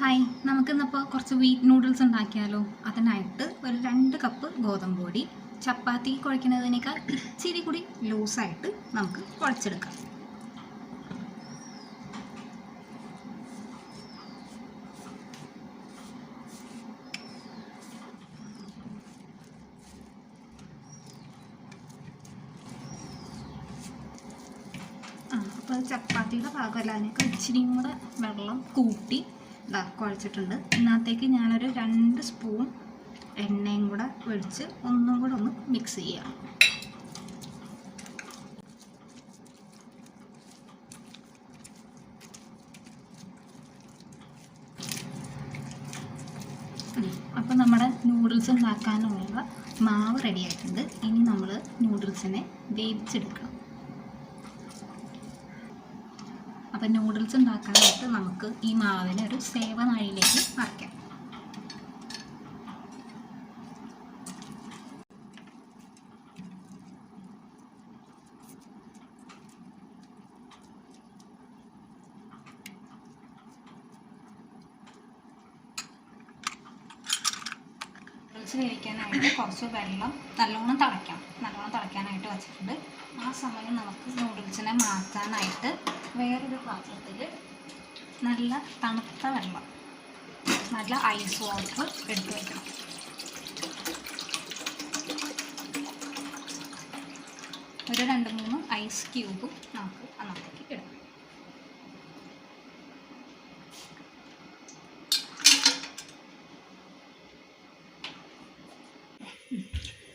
Hi, നമുക്കിന്നിപ്പോൾ കുറച്ച് wheat noodles ഉണ്ടാക്കിയാലോ. അതിനായിട്ട് ഒരു 2 കപ്പ് ഗോതമ്പ് പൊടി ചപ്പാത്തി കുഴയ്ക്കുന്നതിനേക്കാൾ ഇച്ചിരി കൂടി ലൂസായിട്ട് നമുക്ക് കുഴച്ചെടുക്കാം. അപ്പോൾ ചപ്പാത്തിയുടെ ഭാഗമല്ല, അതിനേക്കാൾ ഇച്ചിരിയും കൂടെ വെള്ളം കൂട്ടി കുഴച്ചിട്ടുണ്ട്. ഇതിനകത്തേക്ക് ഞാനൊരു 2 സ്പൂൺ എണ്ണയും കൂടെ ഒഴിച്ച് ഒന്നും കൂടെ ഒന്ന് മിക്സ് ചെയ്യാം. അപ്പോൾ നമ്മുടെ നൂഡിൽസ് ഉണ്ടാക്കാനുള്ള മാവ് റെഡി ആയിട്ടുണ്ട്. ഇനി നമ്മൾ നൂഡിൽസിനെ വേവിച്ചെടുക്കണം. അപ്പോൾ നൂഡിൽസ് ഉണ്ടാക്കാനായിട്ട് നമുക്ക് ഈ മാവിനെ ഒരു സേവനാഴിയിലേക്ക് മറിക്കാം. നൂഡിൽസ് വേവിക്കാനായിട്ട് കുറച്ച് വെള്ളം നല്ലോണം തിളയ്ക്കാനായിട്ട് വെച്ചിട്ടുണ്ട്. ആ സമയം നമുക്ക് നൂഡിൽസിനെ മാറ്റാനായിട്ട് വേറൊരു പാത്രത്തിൽ നല്ല തണുത്ത വെള്ളം, നല്ല ഐസ് വാട്ടർ എടുത്ത് വയ്ക്കണം. ഒരു 2-3 ഐസ് ക്യൂബും നമുക്ക് അതിനകത്തേക്ക് ഇടാം.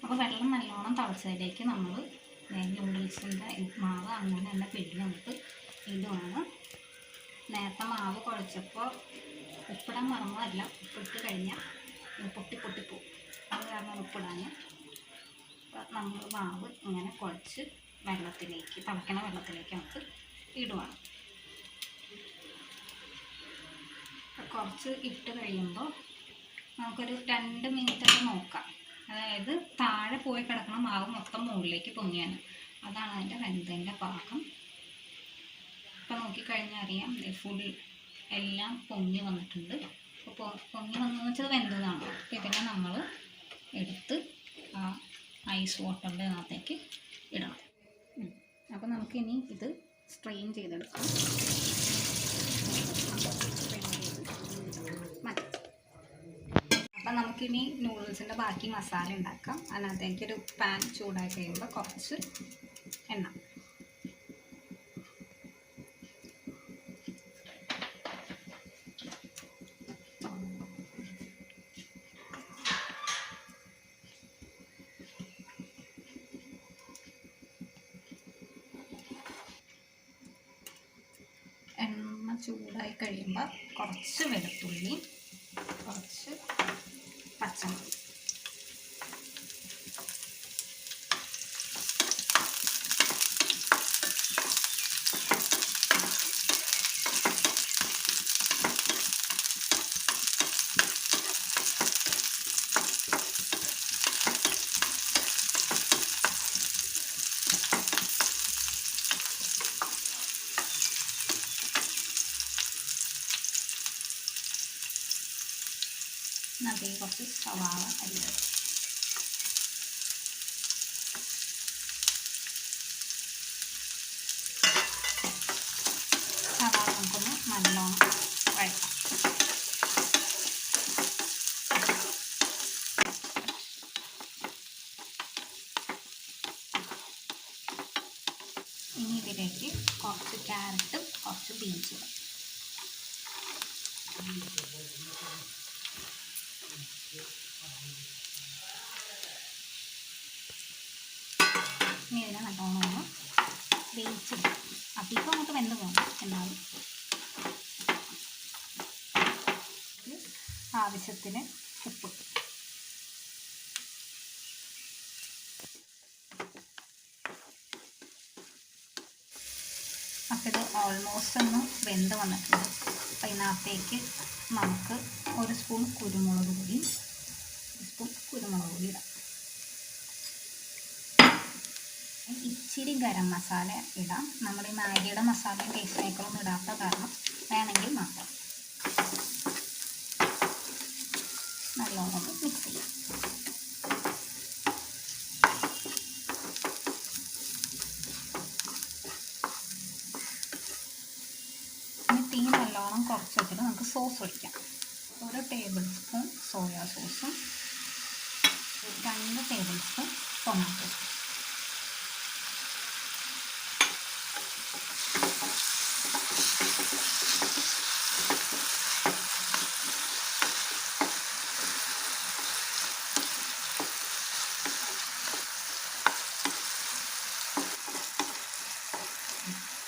അപ്പോൾ വെള്ളം നല്ലോണം തിളച്ചതിലേക്ക് നമ്മൾ നൂഡിൽസിൻ്റെ മാവ് അങ്ങനെ തന്നെ പിഴിഞ്ഞ് നമുക്ക് ഇതുമാണ്. നേരത്തെ മാവ് കുഴച്ചപ്പോൾ ഉപ്പിടാൻ മറന്നതല്ല, ഉപ്പിട്ട് കഴിഞ്ഞാൽ പൊട്ടിപ്പോവും. അത് കാരണം ഉപ്പിടാൻ നമ്മൾ മാവ് ഇങ്ങനെ കുഴച്ച് തിളയ്ക്കണ വെള്ളത്തിലേക്ക് നമുക്ക് ഇടുവാണ്. കുറച്ച് ഇട്ട് കഴിയുമ്പോൾ നമുക്കൊരു 2 മിനിറ്റൊക്കെ നോക്കാം. അതായത് താഴെ പോയി കിടക്കുന്ന മാവ് മൊത്തം മുകളിലേക്ക് പൊങ്ങിയാണ്. അതാണ് അതിൻ്റെ വെന്തതിൻ്റെ പാകം. ഇപ്പം നോക്കിക്കഴിഞ്ഞാൽ അറിയാം, ഫുൾ എല്ലാം പൊങ്ങി വന്നിട്ടുണ്ട്. അപ്പോൾ പൊങ്ങി വന്നതെന്ന് വെച്ചാൽ വെന്തതാണ്. അപ്പോൾ ഇതിനെ നമ്മൾ എടുത്ത് ആ ഐസ് വാട്ടറിൻ്റെ അകത്തേക്ക് ഇടണം. അപ്പോൾ നമുക്കിനി ഇത് സ്ട്രെയിൻ ചെയ്തെടുക്കാം. അപ്പം നമുക്കിനി നൂഡിൽസിൻ്റെ ബാക്കി മസാല ഉണ്ടാക്കാം. അതിനകത്തേക്കൊരു പാൻ ചൂടായി കഴിയുമ്പോൾ കുറച്ച് എണ്ണ, ചൂടായി കഴിയുമ്പോൾ കുറച്ച് വെളുത്തുള്ളി, കുറച്ച് പച്ചമുളക്, അതിലേക്ക് കുറച്ച് സവാള അരിഞ്ഞത്, സവാള നമുക്കൊന്ന് നല്ലോണം വഴറ്റാം. ഇനി ഇതിലേക്ക് കുറച്ച് ക്യാരറ്റും കുറച്ച് ബീൻസും, ഇനി ഇതിനെ നല്ലോണം ഒന്ന് വേവിച്ചെടുക്കും. അധികം അങ്ങോട്ട് വെന്ത് പോകണം. എന്നാലും ആവശ്യത്തിന് ഉപ്പ്, അപ്പോൾ ഇത് ഓൾമോസ്റ്റ് ഒന്ന് വെന്ത് വന്നിട്ടുണ്ട്. അപ്പോൾ ഇതിനകത്തേക്ക് നമുക്ക് 1 സ്പൂൺ കുരുമുളക് പൊടി ഇടാം. ഇച്ചിരി ഗരം മസാല ഇടാം. നമ്മൾ ഈ മാഗിയുടെ മസാലയും ടേസ്റ്റിനേക്കാളൊന്നും ഇടാത്ത കാരണം വേണമെങ്കിൽ മാത്രം. നല്ലോണം ഒന്ന് മിക്സ് ചെയ്യാം. ഇനി തീ നല്ലോണം കുറച്ച് വെച്ചിട്ട് നമുക്ക് സോസ് ഒഴിക്കാം. 1 ടേബിൾ സ്പൂൺ സോയാ സോസും 2 ടേബിൾ സ്പൂൺ ടൊമാറ്റോ സോസ്.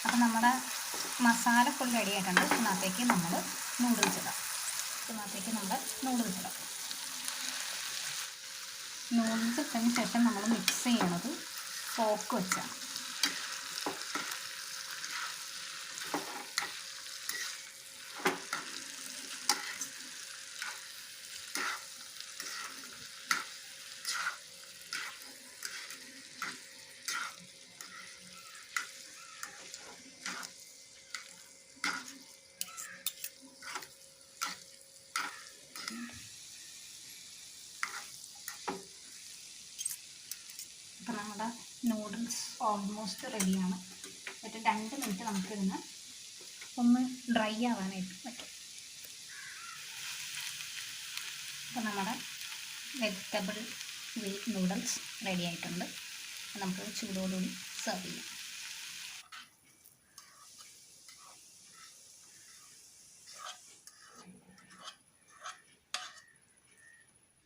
അപ്പം നമ്മുടെ മസാല ഫുൾ റെഡി ആയിട്ടുണ്ട്. ഇതിനകത്തേക്ക് നമ്മൾ നൂഡിൽസ് ഇടാം. നൂഡിൽസ് ഇട്ടതിന് ശേഷം നമ്മൾ മിക്സ് ചെയ്യണത് ഫോർക്ക് വെച്ചാണ്. അപ്പോൾ നമ്മുടെ നൂഡിൽസ് ഓൾമോസ്റ്റ് റെഡിയാണ്. എന്നിട്ട് 2 മിനിറ്റ് നമുക്കിതിന് ഒന്ന് ഡ്രൈ ആവാനായിട്ട് പറ്റും. അപ്പോൾ നമ്മുടെ വെജിറ്റബിൾ വീറ്റ് നൂഡിൽസ് റെഡി ആയിട്ടുണ്ട്. നമുക്ക് ചൂടോടുകൂടി സെർവ് ചെയ്യാം.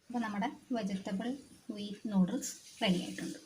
അപ്പോൾ നമ്മുടെ വെജിറ്റബിൾ വീറ്റ് നൂഡിൽസ് റെഡി ആയിട്ടുണ്ട്.